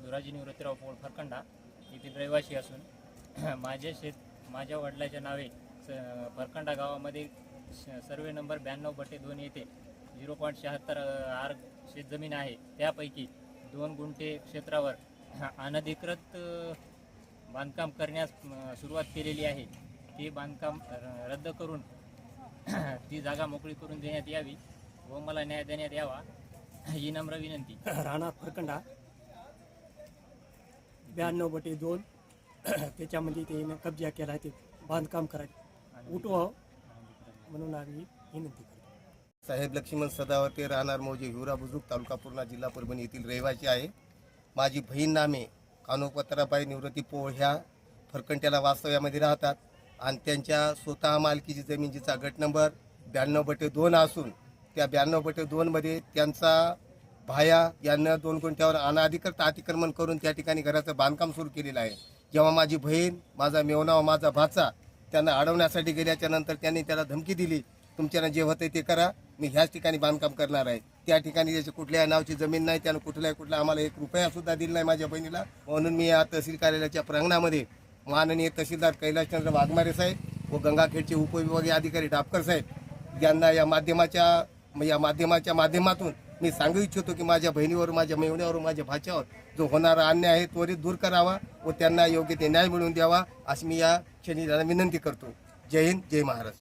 धुराजी निवृत्तीराव पोळ फरकंडा येथील रहिवासी असून माझ्या वडिलांच्या नावे फरकंडा गावामध्ये सर्वे नंबर 92/2 येथे 0.76 आर शेतजमीन आहे. त्यापैकी 2 गुंठे क्षेत्रावर अनधिकृत बांधकाम करण्यास सुरुवात केलेली आहे. ते बांधकाम रद्द करून ती जागा मोकळी करून देण्यात यावी व मला न्याय देण्यात यावा ही नम्र विनंती. राणा फरकंडा 92/2 त्याच्यामध्ये ते कब्जा केला आहे. ते बांधकाम करायचं उठवावं म्हणून आम्ही विनंती करतो. साहेब लक्ष्मण सदावर्ते राहणार मौजे हिवरा बुजुर्ग तालुका पूर्णा जिल्हा परभणी येथील रहिवासी आहे. माझी बहीण नामे कानोपत्राबाई निवृत्ती पोळ ह्या फरकंट्याला वास्तव्यामध्ये राहतात आणि त्यांच्या स्वतः मालकीची जमीन जिचा गट नंबर 92/2 असून त्या 92/2 मध्ये त्यांचा भाया यांना 2 गुंठ्यावर अनाधिकृत अतिक्रमण करून त्या ठिकाणी घराचं बांधकाम सुरू केलेलं आहे. जेव्हा माझी बहीण, माझा मेवना व माझा भाचा त्यांना अडवण्यासाठी गेल्याच्या नंतर त्यांनी त्याला धमकी दिली, तुमच्यानं जे होतं ते करा, मी ह्याच ठिकाणी बांधकाम करणार आहे. त्या ठिकाणी त्याची कुठल्या नावची जमीन नाही, त्यानं कुठला आम्हाला 1 रुपया सुद्धा दिला नाही माझ्या बहिणीला. म्हणून मी या तहसील कार्यालयाच्या प्रांगणामध्ये माननीय तहसीलदार कैलाशचंद्र वाघमारे साहेब व गंगाखेडचे उपविभागीय अधिकारी डापकर साहेब यांना या माध्यमाच्या माध्यमातून मी सांगू इच्छितो की माझ्या बहिणीवर, माझ्या मेवण्यावर, माझ्या भाच्यावर जो होणारा अन्याय आहे त्वरित दूर करावा व त्यांना योग्य ते न्याय मिळवून द्यावा अशी मी या क्षणी विनंती करतो. जय हिंद, जय महाराष्ट्र.